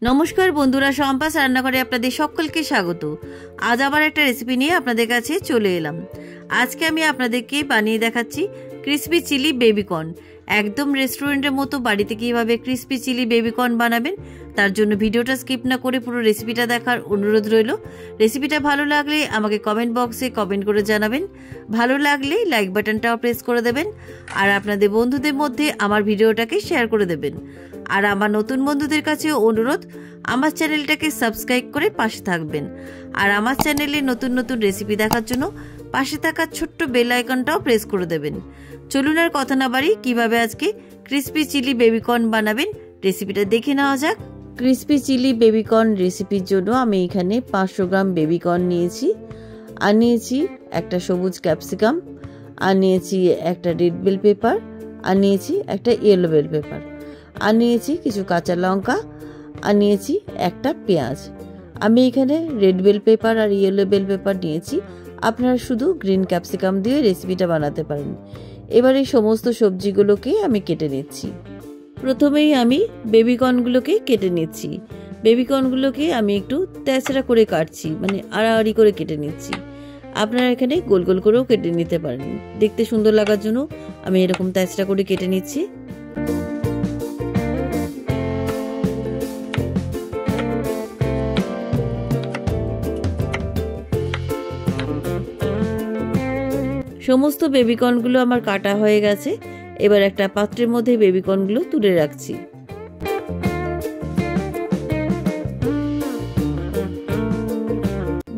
নমস্কার বন্ধুরা, সম্পাস রান্নাঘরে আপনাদের সকলকে স্বাগত। আজ আবার একটা রেসিপি নিয়ে আপনাদের কাছে চলে এলাম। আজকে আমি আপনাদেরকে বানিয়ে দেখাচ্ছি ক্রিসপি চিলি বেবিকর্ন। একদম রেস্টুরেন্টের মতো বাড়িতে কীভাবে ক্রিসপি চিলি বেবিকর্ন বানাবেন তার জন্য ভিডিওটা স্কিপ না করে পুরো রেসিপিটা দেখার অনুরোধ রইল। রেসিপিটা ভালো লাগলে আমাকে কমেন্ট বক্সে কমেন্ট করে জানাবেন। ভালো লাগলে লাইক বাটনটাও প্রেস করে দেবেন আর আপনাদের বন্ধুদের মধ্যে আমার ভিডিওটাকে শেয়ার করে দেবেন। আর আমার নতুন বন্ধুদের কাছে অনুরোধ, আমার চ্যানেলটাকে সাবস্ক্রাইব করে পাশে থাকবেন। আর আমার চ্যানেলে নতুন নতুন রেসিপি দেখার জন্য পাশে থাকা ছোট্ট বেল আইকনটাও প্রেস করে দেবেন। চলুন আর কথা না বাড়ি, কীভাবে আজকে ক্রিসপি চিলি বেবিকর্ন বানাবেন রেসিপিটা দেখে নেওয়া যাক। ক্রিসপি চিলি বেবিকর্ন রেসিপির জন্য আমি এখানে 500 গ্রাম বেবিকর্ন নিয়েছি, আর নিয়েছি একটা সবুজ ক্যাপসিকাম, আর নিয়েছি একটা রেড বেল পেপার, আর নিয়েছি একটা ইয়েলো বেল পেপার, আর নিয়েছি কিছু কাঁচা লঙ্কা, আর নিয়েছি একটা পেঁয়াজ। আমি এখানে রেড বেল পেপার আর ইয়েলো বেল পেপার নিয়েছি, আপনারা শুধু গ্রিন ক্যাপসিকাম দিয়ে রেসিপিটা বানাতে পারেন। এবার এই সমস্ত সবজিগুলোকে আমি কেটে নিচ্ছি। প্রথমেই আমি বেবিকর্নগুলোকে কেটে নিচ্ছি। বেবিকর্নগুলোকে আমি একটু তেঁচড়া করে কাটছি, মানে আড়াআড়ি করে কেটে নিচ্ছি। আপনারা এখানে গোল গোল করেও কেটে নিতে পারেন, দেখতে সুন্দর লাগার জন্য আমি এরকম তেঁচড়া করে কেটে নিচ্ছি। সমস্ত বেবিকর্নগুলো আমার কাটা হয়ে গেছে। এবার একটা পাত্রের মধ্যে বেবিকর্নগুলো তুলে রাখছি।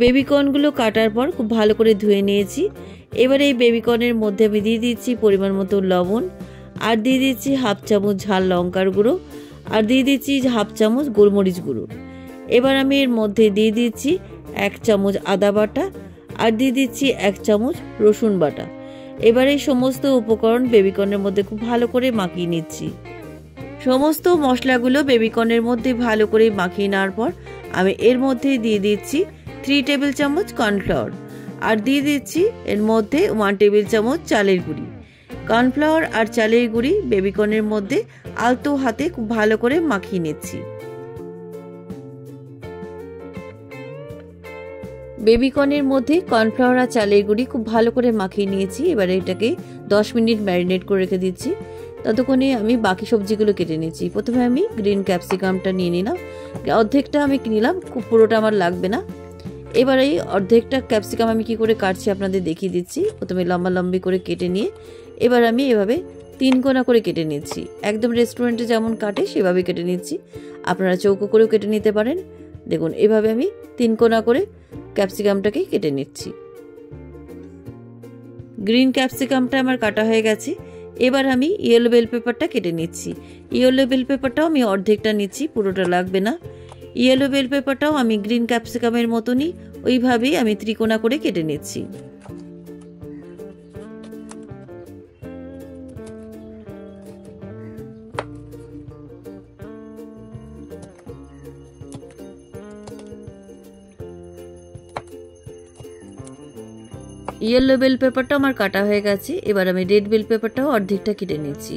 বেবিকর্নগুলো কাটার পর খুব ভালো করে ধুয়ে নিয়েছি। এবার এই বেবিকর্নের মধ্যে আমি দিয়ে দিচ্ছি পরিমাণ মতো লবণ, আর দিয়ে দিচ্ছি হাফ চামচ ঝাল লঙ্কার গুঁড়ো, আর দিয়ে দিচ্ছি হাফ চামচ গোলমরিচ গুঁড়ো। এবার আমি এর মধ্যে দিয়ে দিচ্ছি 1 চামচ আদা বাটা, আর দিয়ে দিচ্ছি 1 চামচ রসুন বাটা। এবার এই সমস্ত উপকরণ বেবিকর্নের মধ্যে খুব ভালো করে মাখিয়ে নিচ্ছি। সমস্ত মশলাগুলো বেবিকর্নের মধ্যে ভালো করে মাখিয়ে নেওয়ার পর আমি এর মধ্যে দিয়ে দিচ্ছি 3 টেবিল চামচ কর্নফ্লাওয়ার, আর দিয়ে দিচ্ছি এর মধ্যে 1 টেবিল চামচ চালের গুঁড়ি। কর্নফ্লাওয়ার আর চালের গুঁড়ি বেবিকর্নের মধ্যে আলতো হাতে খুব ভালো করে মাখিয়ে নিচ্ছি। বেবিকর্নের মধ্যে কর্নফ্লাওয়ার আর চালের গুঁড়ি খুব ভালো করে মাখিয়ে নিয়েছি। এবারে এটাকে 10 মিনিট ম্যারিনেট করে রেখে দিচ্ছি। ততক্ষণে আমি বাকি সবজিগুলো কেটে নিচ্ছি। প্রথমে আমি গ্রিন ক্যাপসিকামটা নিয়ে নিলাম, অর্ধেকটা আমি নিলাম, খুব পুরোটা আমার লাগবে না। এবার এই অর্ধেকটা ক্যাপসিকাম আমি কি করে কাটছি আপনাদের দেখিয়ে দিচ্ছি। প্রথমে লম্বা লম্বি করে কেটে নিয়ে এবার আমি এভাবে 3 কোনা করে কেটে নিচ্ছি। একদম রেস্টুরেন্টে যেমন কাটে সেভাবে কেটে নিচ্ছি, আপনারা চৌকো করেও কেটে নিতে পারেন। দেখুন এভাবে আমি 3 কোনা করে ক্যাপসিকামটাকে কেটে নিচ্ছি। গ্রিন ক্যাপসিকামটা আমার কাটা হয়ে গেছে। এবার আমি ইয়েলো বেল পেপারটা কেটে নিচ্ছি। ইয়েলো বেল পেপারটাও আমি অর্ধেকটা নিচ্ছি, পুরোটা লাগবে না। ইয়েলো বেল পেপারটাও আমি গ্রিন ক্যাপসিকামের মতনই ওইভাবেই আমি ত্রিকোণা করে কেটে নিচ্ছি। ইয়েলো বেল পেপারটা আমার কাটা হয়ে গেছে। এবার আমি রেড বেল পেপারটাও অর্ধেকটা কেটে নিচ্ছি।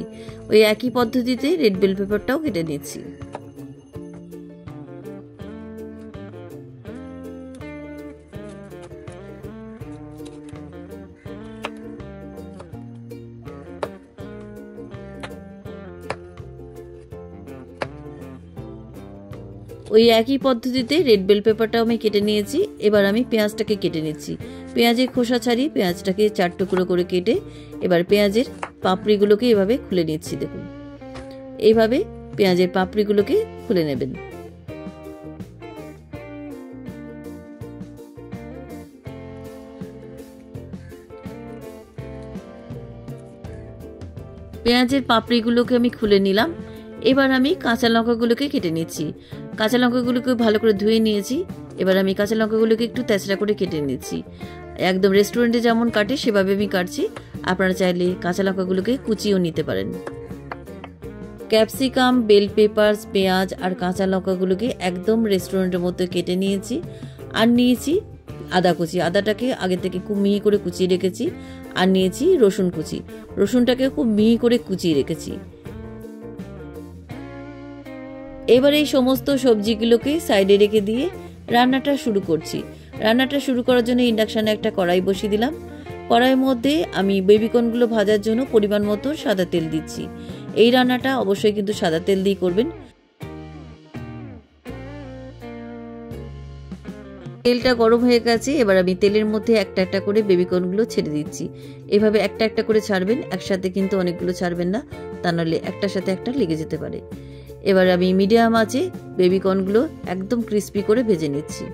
ওই একই পদ্ধতিতে রেড বেল পেপারটাও কেটে নিচ্ছি। ওই একই পদ্ধতিতে রেড বেল পেপারটাও আমি কেটে নিয়েছি। এবার আমি পেঁয়াজটাকে কেটে নিচ্ছি। পেঁয়াজের খোসা ছাড়িয়ে পেঁয়াজটাকে 4 টুকরো করে কেটে এবার পেঁয়াজের পাপড়িগুলোকে এভাবে খুলে নিচ্ছি। দেখুন এইভাবে পেঁয়াজের পাপড়িগুলোকে খুলে নেবেন। পেঁয়াজের পাপড়িগুলোকে আমি খুলে নিলাম। এবার আমি কাঁচা লঙ্কাগুলোকে কেটে নিচ্ছি। কাঁচা লঙ্কাগুলোকে ভালো করে ধুয়ে নিয়েছি। এবার আমি কাঁচা লঙ্কাগুলোকে একটু তেঁচড়া করে কেটে নিচ্ছি। একদম রেস্টুরেন্টে যেমন কাটে সেভাবে আমি কাটছি, আপনারা চাইলে কাঁচা লঙ্কাগুলোকে কুচিয়েও নিতে পারেন। ক্যাপসিকাম, বেল পেপারস, পেঁয়াজ আর কাঁচা লঙ্কাগুলোকে একদম রেস্টুরেন্টের মতো কেটে নিয়েছি। আর নিয়েছি আদা কুচি, আদাটাকে আগে থেকে খুব মিহি করে কুচিয়ে রেখেছি। আর নিয়েছি রসুন কুচি, রসুনটাকে খুব মিহি করে কুচিয়ে রেখেছি। এবার এই সমস্ত সবজিগুলোকে সাইডে রেখে দিয়ে রান্নাটা শুরু করছি। রান্নাটা শুরু করার জন্য ইন্ডাকশনে একটা কড়াই বসিয়ে দিলাম। কড়াইয়ের মধ্যে আমি বেবিকর্নগুলো ভাজার জন্য পরিমাণ মতো সাদা তেল দিচ্ছি। এই রান্নাটা অবশ্যই কিন্তু সাদা তেল দিয়ে করবেন। তেলটা গরম হয়ে গেছে, এবার আমি তেলের মধ্যে একটা একটা করে বেবিকর্নগুলো ছেড়ে দিচ্ছি। এভাবে একটা একটা করে ছাড়বেন, একসাথে কিন্তু অনেকগুলো ছাড়বেন না, তা নাহলে একটার সাথে একটা লেগে যেতে পারে। এবার আমি মিডিয়াম আঁচে বেবিকর্নগুলো একদম ক্রিস্পি করে ভেজে নিচ্ছি।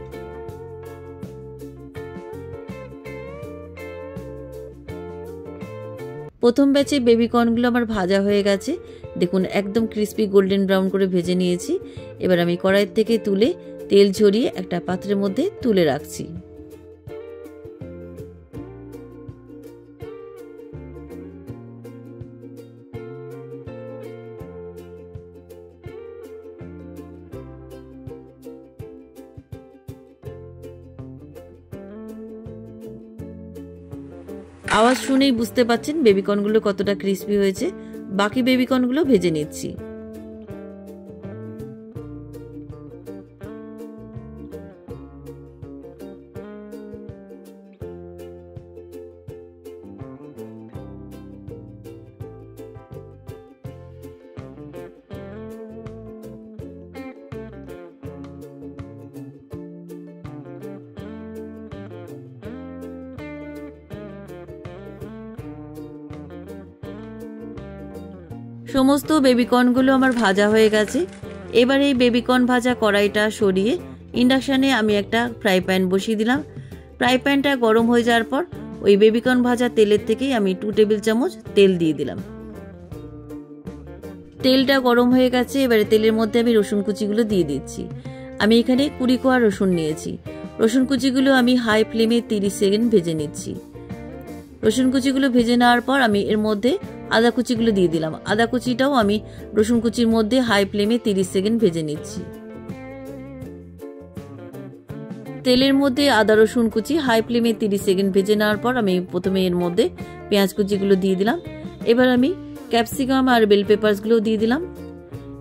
প্রথম ব্যাচে বেবিকর্নগুলো আমার ভাজা হয়ে গেছে, দেখুন একদম ক্রিস্পি গোল্ডেন ব্রাউন করে ভেজে নিয়েছি। এবার আমি কড়াই থেকে তুলে তেল ঝরিয়ে একটা পাত্রের মধ্যে তুলে রাখছি। আওয়াজ শুনেই বুঝতে পাচ্ছেন বেবিকর্নগুলো কতটা ক্রিস্পি হয়েছে। বাকি বেবিকর্নগুলো ভেজে নিচ্ছি। সমস্ত বেবিকর্নগুলো আমার ভাজা হয়ে গেছে। এবার এই বেবিকর্ন ভাজা কড়াইটা সরিয়ে ইন্ডাকশানে আমি একটা ফ্রাই প্যান বসিয়ে দিলাম। ফ্রাই প্যানটা গরম হয়ে যাওয়ার পর ওই বেবিকর্ন ভাজা তেলের থেকেই আমি 2 টেবিল চামচ তেল দিয়ে দিলাম। তেলটা গরম হয়ে গেছে, এবারে তেলের মধ্যে আমি রসুন কুচিগুলো দিয়ে দিচ্ছি। আমি এখানে 20 কোয়া রসুন নিয়েছি। রসুন কুচিগুলো আমি হাই ফ্লেমে 30 সেকেন্ড ভেজে নিচ্ছি। রসুন কুচিগুলো ভেজে নেওয়ার পর আমি এর মধ্যে আদা কুচিগুলো দিয়ে দিলাম। আদা কুচিটাও আমি রসুন কুচির মধ্যে হাই ফ্লেমে 30 সেকেন্ড ভেজে নিচ্ছি। তেলের মধ্যে আদা রসুন কুচি হাই ফ্লেমে 30 সেকেন্ড ভেজে নেওয়ার পর আমি প্রথমে এর মধ্যে পেঁয়াজ কুচিগুলো দিয়ে দিলাম। এবার আমি ক্যাপসিকাম আর বেল পেপারসগুলো দিয়ে দিলাম।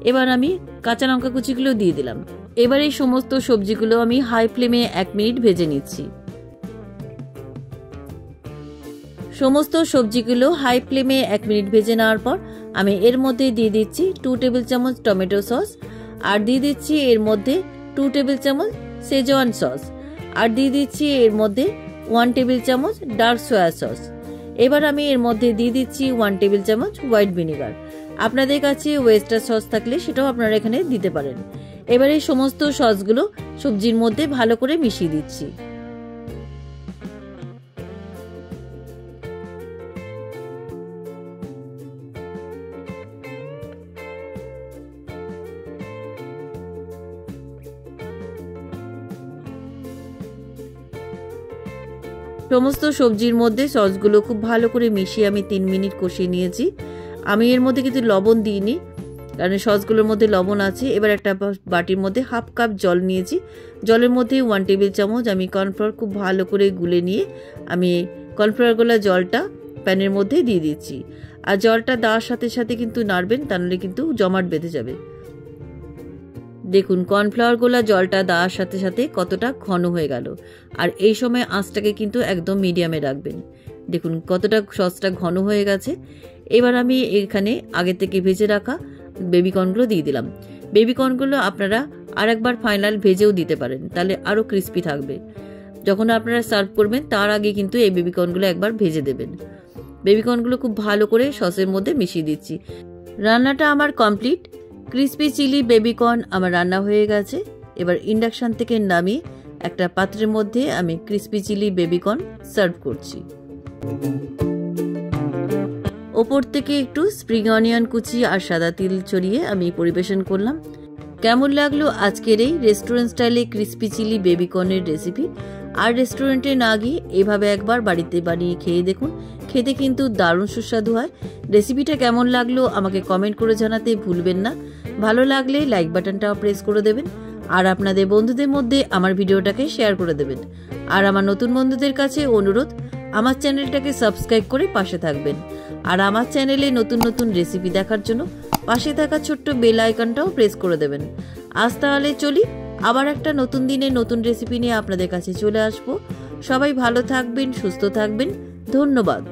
এবার আমি কাঁচা লঙ্কা কুচিগুলো দিয়ে দিলাম। এবার এই সমস্ত সবজিগুলো আমি হাই ফ্লেমে 1 মিনিট ভেজে নিচ্ছি। সমস্ত সবজিগুলো হাই ফ্লেমে 1 মিনিট ভেজে নেওয়ার পর আমি এর মধ্যে দিয়ে দিচ্ছি 2 টেবিল চামচ টমেটো সস, আর দিয়ে দিচ্ছি এর মধ্যে 2 টেবিল চামচ সেজওয়ান সস, আর দিয়ে দিচ্ছি এর মধ্যে 1 টেবিল চামচ ডার্ক সয়া সস। এবার আমি এর মধ্যে দিয়ে দিচ্ছি 1 টেবিল চামচ হোয়াইট ভিনেগার। আপনাদের কাছে ওয়েস্টার সস থাকলে সেটাও আপনারা এখানে দিতে পারেন। এবার এই সমস্ত সসগুলো সবজির মধ্যে ভালো করে মিশিয়ে দিচ্ছি। সমস্ত সবজির মধ্যে সসগুলো খুব ভালো করে মিশিয়ে আমি 3 মিনিট কষিয়ে নিয়েছি। আমি এর মধ্যে কিন্তু লবণ দিইনি, কারণ সসগুলোর মধ্যে লবণ আছে। এবার একটা বাটির মধ্যে হাফ কাপ জল নিয়েছি। জলের মধ্যে 1 টেবিল চামচ আমি কর্নফ্লাওয়ার খুব ভালো করে গুলে নিয়ে আমি কর্নফ্লাওয়ার গোলা জলটা প্যানের মধ্যে দিয়ে দিচ্ছি। আর জলটা দেওয়ার সাথে সাথে কিন্তু নাড়বেন, তাহলে কিন্তু জমাট বেঁধে যাবে। দেখুন কর্নফ্লাওয়ার গোলা জলটা দেওয়ার সাথে সাথে কতটা ঘন হয়ে গেল। আর এই সময় আঁচটাকে কিন্তু একদম মিডিয়ামে রাখবেন। দেখুন কতটা সসটা ঘন হয়ে গেছে। এবার আমি এখানে আগে থেকে ভেজে রাখা বেবিকর্নগুলো দিয়ে দিলাম। বেবিকর্নগুলো আপনারা আরেকবার ফাইনাল ভেজেও দিতে পারেন, তাহলে আরও ক্রিস্পি থাকবে। যখন আপনারা সার্ভ করবেন তার আগে কিন্তু এই বেবিকর্নগুলো একবার ভেজে দেবেন। বেবিকর্নগুলো খুব ভালো করে সসের মধ্যে মিশিয়ে দিচ্ছি। রান্নাটা আমার কমপ্লিট। ক্রিস্পি চিলি বেবিকর্ন আমার রান্না হয়ে গেছে। এবার ইন্ডাকশন থেকে নামিয়ে একটা পাত্রের মধ্যে আমি ক্রিস্পি চিলি বেবিকর্ন সার্ভ করছি। ওপর থেকে একটু স্প্রিং অনিয়ন কুচি আর সাদা তিল ছড়িয়ে আমি পরিবেশন করলাম। কেমন লাগলো আজকের এই রেস্টুরেন্ট স্টাইলে ক্রিস্পি চিলি বেবিকর্নের রেসিপি? আর রেস্টুরেন্টে না গিয়ে এভাবে একবার বাড়িতে বানিয়ে খেয়ে দেখুন, খেতে কিন্তু দারুণ সুস্বাদু হয়। রেসিপিটা কেমন লাগলো আমাকে কমেন্ট করে জানাতে ভুলবেন না। ভালো লাগলে লাইক বাটনটাও প্রেস করে দেবেন, আর আপনাদের বন্ধুদের মধ্যে আমার ভিডিওটাকে শেয়ার করে দেবেন। আর আমার নতুন বন্ধুদের কাছে অনুরোধ, আমার চ্যানেলটাকে সাবস্ক্রাইব করে পাশে থাকবেন। আর আমার চ্যানেলে নতুন নতুন রেসিপি দেখার জন্য পাশে থাকা ছোট্ট বেল আইকনটাও প্রেস করে দেবেন। আজ তাহলে চলি, আবার একটা নতুন দিনে নতুন রেসিপি নিয়ে আপনাদের কাছে চলে আসবো। সবাই ভালো থাকবেন, সুস্থ থাকবেন। ধন্যবাদ।